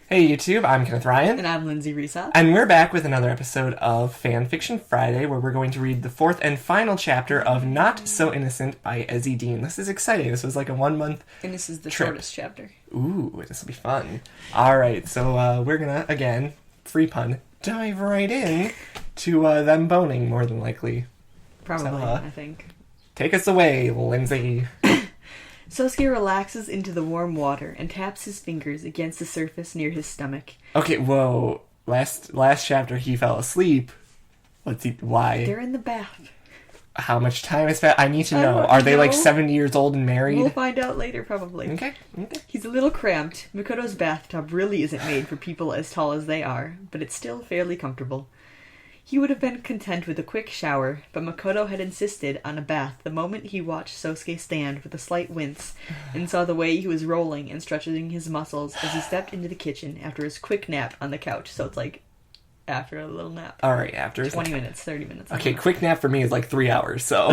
Hey YouTube, I'm Kenneth Ryan. And I'm Lindsay Risa. And we're back with another episode of Fanfiction Friday, where we're going to read the fourth and final chapter of Not So Innocent by Ezzydean. This is exciting. This was like a 1 month And this is the trip. shortest chapter. Ooh, this will be fun. Alright, so we're gonna, again, free pun, dive right in to them boning, more than likely. Probably, So, I think. Take us away, Lindsay. Souske relaxes into the warm water and taps his fingers against the surface near his stomach. Okay, whoa. Last chapter he fell asleep. Let's see, why? They're in the bath. How much time has passed? I need to I know. don't Are they like know. 70 years old and married? We'll find out later, probably. Okay. He's a little cramped. Makoto's bathtub really isn't made for people as tall as they are, but it's still fairly comfortable. He would have been content with a quick shower, but Makoto had insisted on a bath the moment he watched Souske stand with a slight wince and saw the way he was rolling and stretching his muscles as he stepped into the kitchen after his quick nap on the couch. So it's like after a little nap. Alright, after 20 minutes, 30 minutes. Okay, quick nap for me is like 3 hours, so.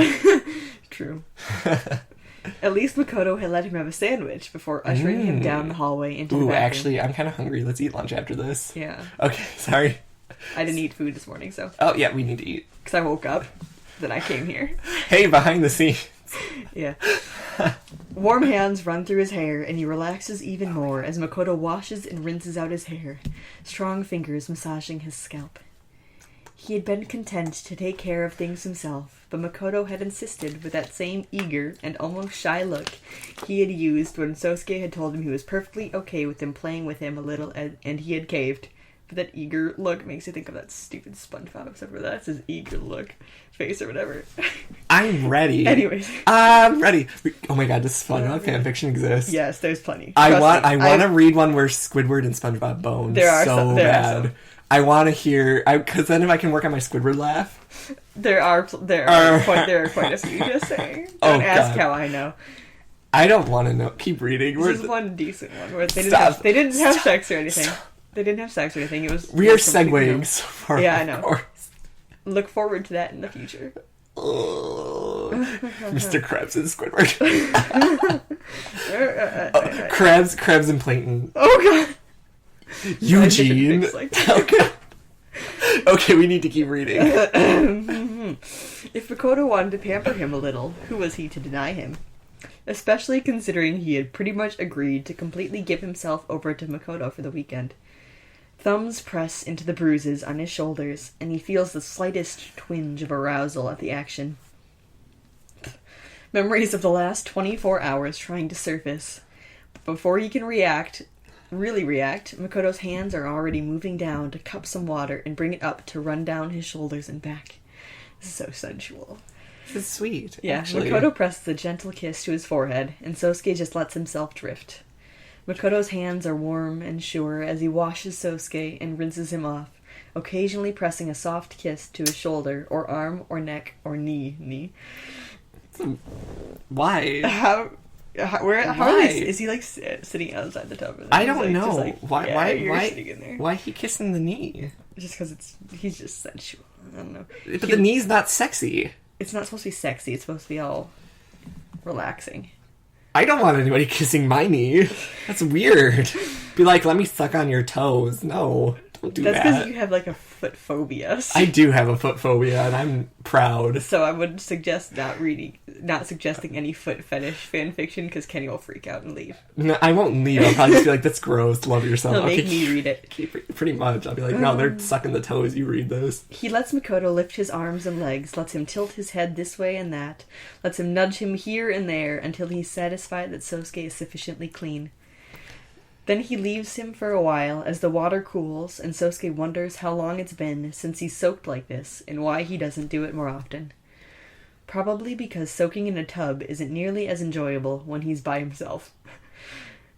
True. At least Makoto had let him have a sandwich before ushering him down the hallway into the Ooh, bathroom. actually, I'm kind of hungry. Let's eat lunch after this. Yeah. Okay, sorry. I didn't eat food this morning, so. Oh, yeah, we need to eat. Because I woke up, then I came here. Hey, behind the scenes. Yeah. Warm hands run through his hair, and he relaxes even more as Makoto washes and rinses out his hair, strong fingers massaging his scalp. He had been content to take care of things himself, but Makoto had insisted with that same eager and almost shy look he had used when Souske had told him he was perfectly okay with him playing with him a little, and he had caved. But that eager look makes you think of that stupid SpongeBob, except for that's his eager look face or whatever. I'm ready. Anyways. I'm ready. Oh my god, does SpongeBob fanfiction exist? Yes, there's plenty. I Trust me, want to read one where Squidward and SpongeBob bone There are so some. bad. I want to hear, because then if I can work on my Squidward laugh. There are quite a few. Just saying. Oh, Don't ask God. how I know. I don't want to know. Keep reading. This is one decent one where they Stop. didn't have Stop. sex or anything. Stop. They didn't have sex or anything. It was. We are completely segueing normal. so far. Yeah, I know. Of course. Look forward to that in the future. Oh, Mr. Krabs and Squidward. Krabs and Plankton. Oh god. Eugene. Things like that. Oh, God. Okay, we need to keep reading. If Makoto wanted to pamper him a little, who was he to deny him? Especially considering he had pretty much agreed to completely give himself over to Makoto for the weekend. Thumbs press into the bruises on his shoulders, and he feels the slightest twinge of arousal at the action. Memories of the last 24 hours trying to surface. But before he can really react, Makoto's hands are already moving down to cup some water and bring it up to run down his shoulders and back. This is so sensual. It's sweet. Yeah, actually. Makoto presses a gentle kiss to his forehead, and Souske just lets himself drift. Makoto's hands are warm and sure as he washes Souske and rinses him off, occasionally pressing a soft kiss to his shoulder, or arm, or neck, or knee. Why? How Why? is he like sitting outside the tub? I don't know. Just like, Why? yeah, Why? you're Why? sitting in there. Why he kissing the knee? Just because he's just sensual. I don't know. But the knee's not sexy. It's not supposed to be sexy. It's supposed to be all relaxing. I don't want anybody kissing my knee. That's weird. Be like, let me suck on your toes. No, don't do That's that. because you have like a foot phobia. I do have a foot phobia, and I'm proud. So I would suggest not suggesting any foot fetish fan fiction because Kenny will freak out and leave. No, I won't leave. I'll probably just be like, that's gross. Love yourself. He'll make Okay, me read it. pretty much. I'll be like, no, they're sucking the toes. You read this. He lets Makoto lift his arms and legs, lets him tilt his head this way and that, lets him nudge him here and there until he's satisfied that Souske is sufficiently clean. Then he leaves him for a while as the water cools, and Souske wonders how long it's been since he's soaked like this, and why he doesn't do it more often. Probably because soaking in a tub isn't nearly as enjoyable when he's by himself.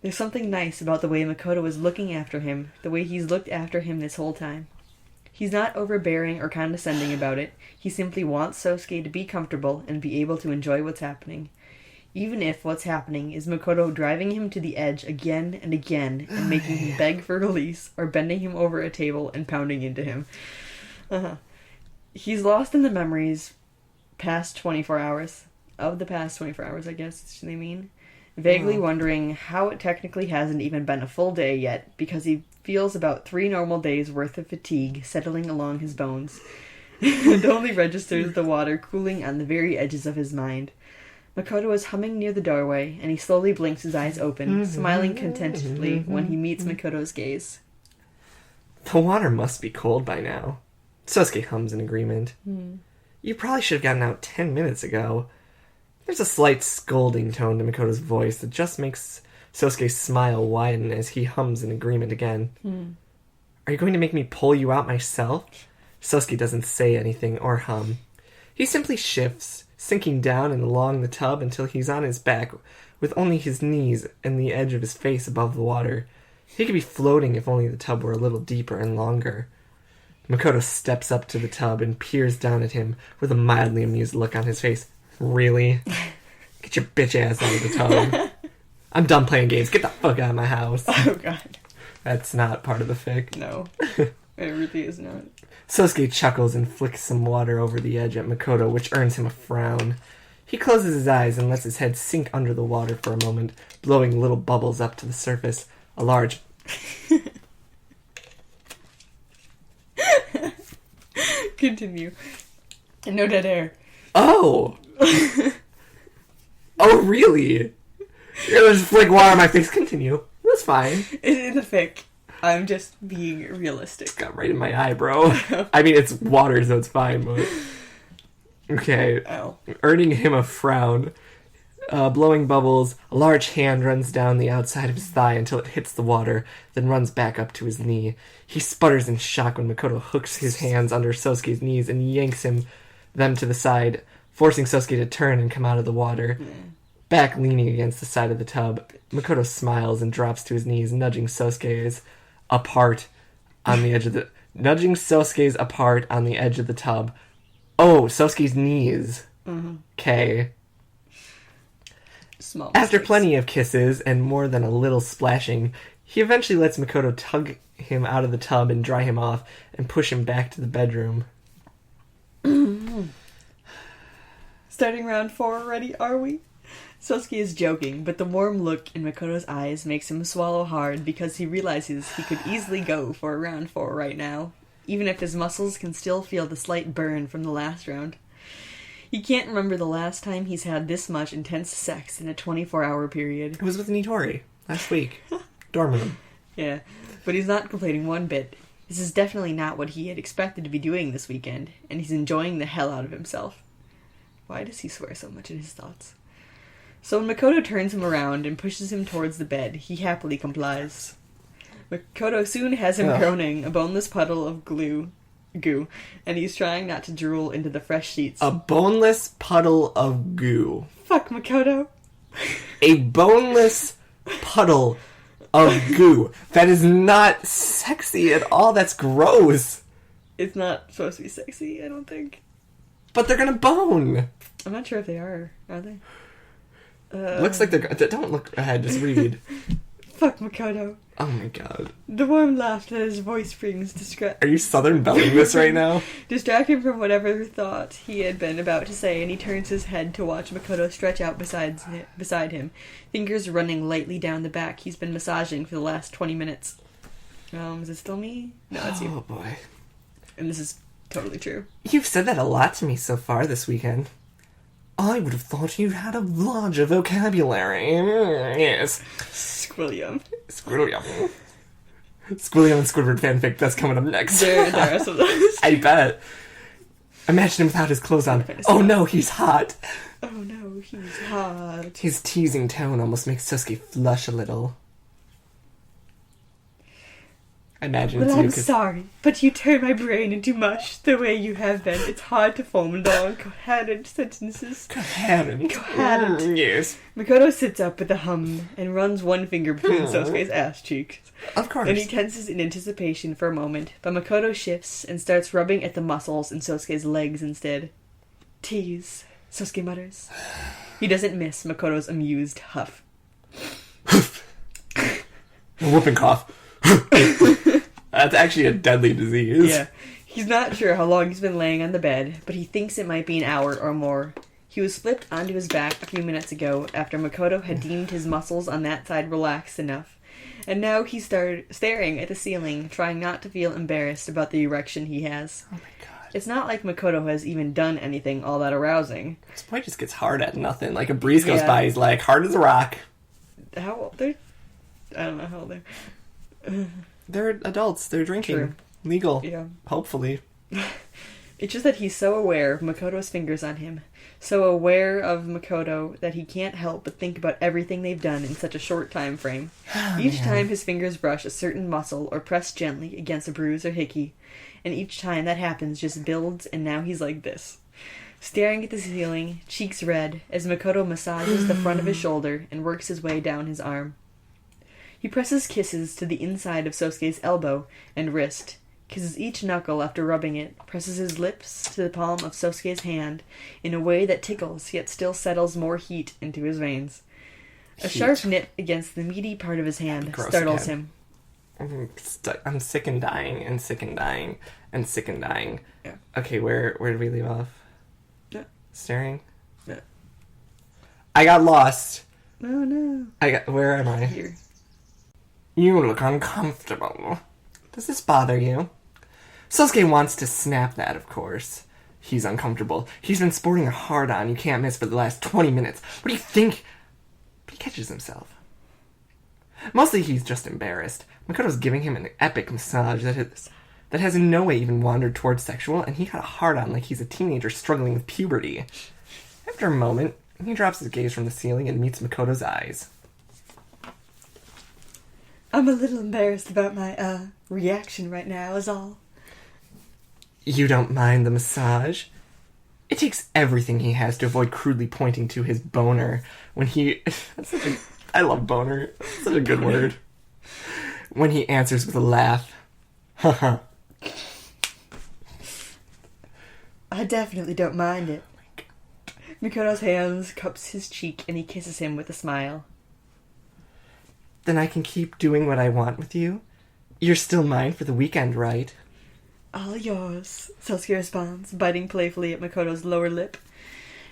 There's something nice about the way Makoto is looking after him, the way he's looked after him this whole time. He's not overbearing or condescending about it, he simply wants Souske to be comfortable and be able to enjoy what's happening. Even if what's happening is Makoto driving him to the edge again and again and making him beg for release or bending him over a table and pounding into him. He's lost in the memories past 24 hours. Of the past 24 hours, I guess they mean. Vaguely wondering how it technically hasn't even been a full day yet because he feels about 3 normal days' worth of fatigue settling along his bones, and only registers the water cooling on the very edges of his mind. Makoto is humming near the doorway, and he slowly blinks his eyes open, smiling contentedly when he meets Makoto's gaze. The water must be cold by now. Souske hums in agreement. You probably should have gotten out 10 minutes ago. There's a slight scolding tone to Makoto's voice that just makes Sousuke's smile widen as he hums in agreement again. Are you going to make me pull you out myself? Souske doesn't say anything or hum. He simply shifts, sinking down and along the tub until he's on his back with only his knees and the edge of his face above the water. He could be floating if only the tub were a little deeper and longer. Makoto steps up to the tub and peers down at him with a mildly amused look on his face. Really? Get your bitch ass out of the tub. I'm done playing games. Get the fuck out of my house. Oh, God. That's not part of the fic. No. It really is not. Souske chuckles and flicks some water over the edge at Makoto, which earns him a frown. He closes his eyes and lets his head sink under the water for a moment, blowing little bubbles up to the surface. A large... Continue. And no dead air. Oh! Oh, really? You're just flick water on my face. Continue. That's fine. In the fic. I'm just being realistic. Got right in my eye, bro. I mean, it's water, so it's fine, but... Okay. Ow. Earning him a frown. Blowing bubbles, a large hand runs down the outside of his thigh until it hits the water, then runs back up to his knee. He sputters in shock when Makoto hooks his hands under Sousuke's knees and yanks them to the side, forcing Souske to turn and come out of the water. Back leaning against the side of the tub, Makoto smiles and drops to his knees, nudging Sousuke's apart on the edge of the... tub. Oh, Sousuke's knees. Okay. Small After mistakes. plenty of kisses and more than a little splashing, he eventually lets Makoto tug him out of the tub and dry him off and push him back to the bedroom. Starting round 4 already, are we? Souske is joking, but the warm look in Makoto's eyes makes him swallow hard because he realizes he could easily go for round 4 right now, even if his muscles can still feel the slight burn from the last round. He can't remember the last time he's had this much intense sex in a 24-hour period. It was with Nitori last week. Dorm room. Yeah, but he's not complaining one bit. This is definitely not what he had expected to be doing this weekend, and he's enjoying the hell out of himself. Why does he swear so much in his thoughts? So when Makoto turns him around and pushes him towards the bed, he happily complies. Makoto soon has him groaning, a boneless puddle of goo, and he's trying not to drool into the fresh sheets. A boneless puddle of goo. Fuck, Makoto. A boneless puddle of goo. That is not sexy at all. That's gross. It's not supposed to be sexy, I don't think. But they're gonna bone. I'm not sure if they are they? Looks like they're... Don't look ahead, just read. Fuck, Makoto. Oh my god. The warm laugh that his voice brings Are you Southern belling this right now? distract him from whatever thought he had been about to say, and he turns his head to watch Makoto stretch out beside him, fingers running lightly down the back he's been massaging for the last 20 minutes. Is it still me? No, it's you. Oh boy. And this is totally true. You've said that a lot to me so far this weekend. I would have thought you had a larger vocabulary. Yes. Squilliam. Squilliam. Squilliam and Squidward fanfic, that's coming up next. There are some of those. I bet. Imagine him without his clothes on. Oh no, he's hot. Oh no, he's hot. His teasing tone almost makes Souske flush a little. I imagine Well, it's I'm you 'cause- sorry, but you turn my brain into mush the way you have been. It's hard to form long, coherent sentences. Coherent. Coherent. Yes. Makoto sits up with a hum and runs one finger between Sousuke's ass cheeks. Of course. And he tenses in anticipation for a moment, but Makoto shifts and starts rubbing at the muscles in Sousuke's legs instead. Tease, Sousuke mutters. He doesn't miss Makoto's amused huff. Whooping cough. That's actually a deadly disease. Yeah. He's not sure how long he's been laying on the bed, but he thinks it might be an hour or more. He was flipped onto his back a few minutes ago after Makoto had deemed his muscles on that side relaxed enough, And now he started staring at the ceiling, trying not to feel embarrassed about the erection he has. Oh my god. It's not like Makoto has even done anything all that arousing. This boy just gets hard at nothing. Like a breeze goes by, he's like, hard as a rock. How old? I don't know how old they're. They're adults. They're drinking. True. Legal. Yeah. Hopefully. It's just that he's so aware of Makoto's fingers on him. So aware of Makoto that he can't help but think about everything they've done in such a short time frame. Each time his fingers brush a certain muscle or press gently against a bruise or hickey. And each time that happens just builds, and now he's like this. Staring at the ceiling, cheeks red, as Makoto massages the front of his shoulder and works his way down his arm. He presses kisses to the inside of Sousuke's elbow and wrist, kisses each knuckle after rubbing it, presses his lips to the palm of Sousuke's hand in a way that tickles yet still settles more heat into his veins. A sharp nip against the meaty part of his hand startles him. I'm sick and dying and sick and dying and sick and dying. Yeah. Okay, where did we leave off? Yeah. Staring? Yeah. I got lost. Oh no. Where am I? Here. You look uncomfortable. Does this bother you? Souske wants to snap that, of course. He's uncomfortable. He's been sporting a hard-on you can't miss for the last 20 minutes. What do you think? But he catches himself. Mostly he's just embarrassed. Makoto's giving him an epic massage that has in no way even wandered towards sexual, and he got a hard-on like he's a teenager struggling with puberty. After a moment, he drops his gaze from the ceiling and meets Makoto's eyes. I'm a little embarrassed about my, reaction right now, is all. You don't mind the massage? It takes everything he has to avoid crudely pointing to his boner when he... I love boner. It's such a good word. When he answers with a laugh. Haha. I definitely don't mind it. Makoto's hands cups his cheek and he kisses him with a smile. Then I can keep doing what I want with you? You're still mine for the weekend, right? All yours, Souske responds, biting playfully at Makoto's lower lip.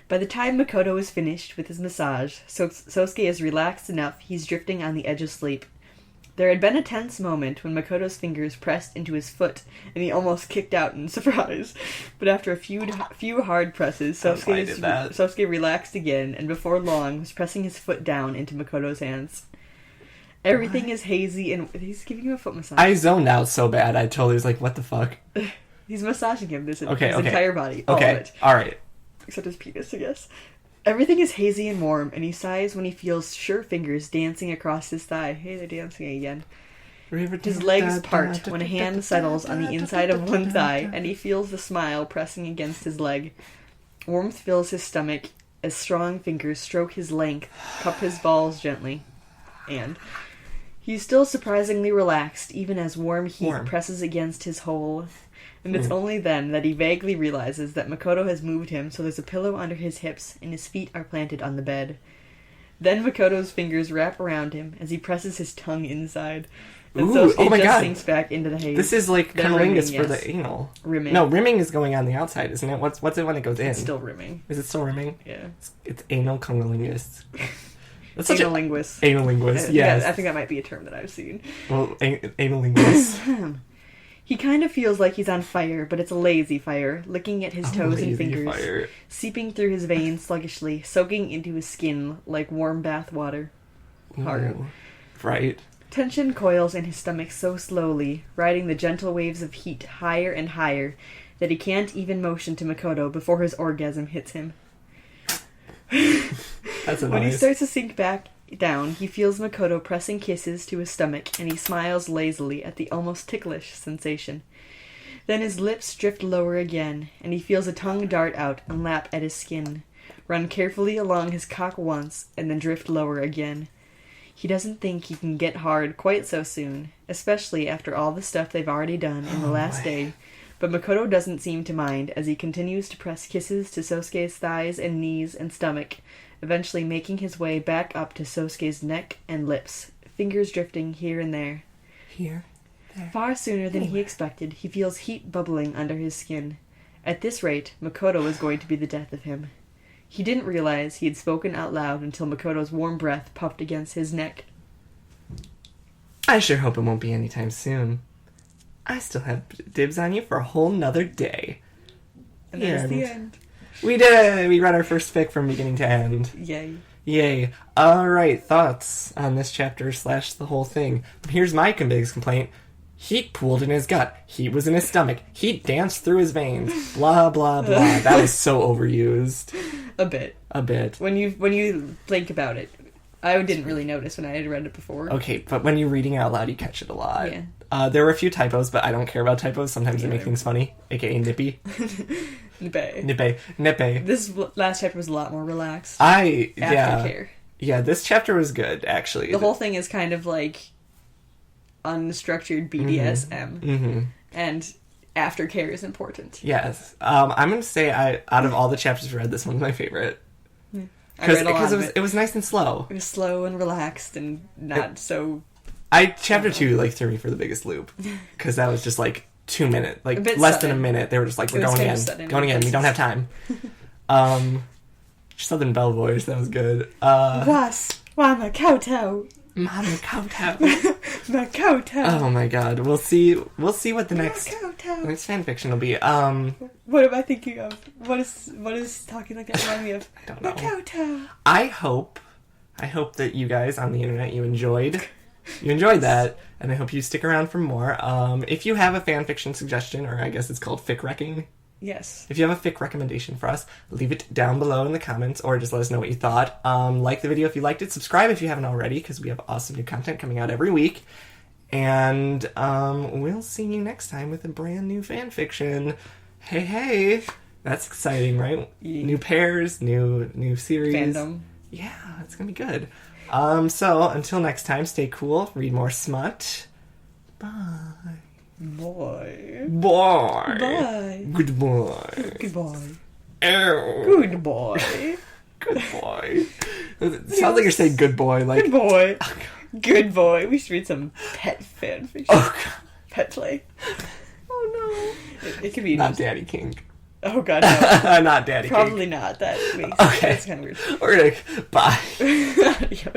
By the time Makoto is finished with his massage, Souske is relaxed enough he's drifting on the edge of sleep. There had been a tense moment when Makoto's fingers pressed into his foot, and he almost kicked out in surprise. But after a few hard presses, Souske relaxed again, and before long was pressing his foot down into Makoto's hands. Everything is hazy, and he's giving you a foot massage. I zoned out so bad, I totally was like, what the fuck? He's massaging him, his okay. entire body, all of it. Alright. Except his penis, I guess. Everything is hazy and warm, and he sighs when he feels sure fingers dancing across his thigh. Hey, they're dancing again. His legs part when a hand settles on the inside of one thigh, and he feels the smile pressing against his leg. Warmth fills his stomach as strong fingers stroke his length, cup his balls gently. And he's still surprisingly relaxed, even as warm heat presses against his hole. And it's only then that he vaguely realizes that Makoto has moved him so there's a pillow under his hips and his feet are planted on the bed. Then Makoto's fingers wrap around him as he presses his tongue inside. And Souske sinks back into the haze. This is like cunnilingus for the anal. Rimming. No, rimming is going on the outside, isn't it? What's it when it goes in? It's still rimming. Is it still rimming? Yeah. It's anal cunnilingus. Analinguist. Analinguist, yes. I think that might be a term that I've seen. Well, analinguist. He kind of feels like he's on fire, but it's a lazy fire, licking at his toes and fingers, seeping through his veins sluggishly, soaking into his skin like warm bath water. Hard. Right. Tension coils in his stomach so slowly, riding the gentle waves of heat higher and higher, that he can't even motion to Makoto before his orgasm hits him. When he starts to sink back down, he feels Makoto pressing kisses to his stomach, and he smiles lazily at the almost ticklish sensation. Then his lips drift lower again, and he feels a tongue dart out and lap at his skin, run carefully along his cock once, and then drift lower again. He doesn't think he can get hard quite so soon, especially after all the stuff they've already done in the last day, but Makoto doesn't seem to mind as he continues to press kisses to Sousuke's thighs and knees and stomach, eventually making his way back up to Sousuke's neck and lips, fingers drifting here and there. Here, there. Far sooner than he expected, he feels heat bubbling under his skin. At this rate, Makoto is going to be the death of him. He didn't realize he had spoken out loud until Makoto's warm breath puffed against his neck. I sure hope it won't be anytime soon. I still have dibs on you for a whole nother day. And there's the end. We did it! We read our first fic from beginning to end. Yay. Yay. Alright, thoughts on this chapter / the whole thing. Here's my biggest complaint. Heat pooled in his gut. Heat was in his stomach. Heat danced through his veins. Blah, blah, blah. That was so overused. A bit. When you think about it. I didn't really notice when I had read it before. Okay, but when you're reading it out loud, you catch it a lot. Yeah. There were a few typos, but I don't care about typos. Sometimes they make things funny. AKA nippy. Nippe. This last chapter was a lot more relaxed. Aftercare. Yeah, this chapter was good, actually. The whole thing is kind of like unstructured BDSM. Mm-hmm. And aftercare is important. Yes. I'm going to say out of all the chapters read, this one's my favorite. Yeah. Because it was nice and slow. It was slow and relaxed and not so... Chapter 2, threw me for the biggest loop. Because that was just, 2 minutes. Less sudden. Than a minute. They were just we're going again. Going again. We don't have time. Southern Belle voice. That was good. Makoto. Makoto. Oh my god. We'll see what the next fanfiction will be. What am I thinking of? What is talking like that remind me of? I don't know. Makoto. I hope that you guys on the internet you enjoyed that, and I hope you stick around for more. If you have a fanfiction suggestion, or I guess it's called fic wrecking. Yes. If you have a fic recommendation for us, leave it down below in the comments, or just let us know what you thought. Like the video if you liked it. Subscribe if you haven't already, because we have awesome new content coming out every week. And we'll see you next time with a brand new fanfiction. Hey. That's exciting, right? Yeah. New pairs, new series. Fandom. Yeah, it's going to be good. So, until next time, stay cool, read more smut. Bye. Boy. Goodbye. Goodbye. Ew. Goodbye. Goodbye. It sounds like you're saying good boy. Good boy. Good boy. We should read some pet fanfiction. Oh, God. Pet play. Oh, no. It could be... Not Daddy King. Oh, God, no. Not Daddy Probably King. not. That makes Okay. That's kind of weird. We're gonna... Bye. Adios.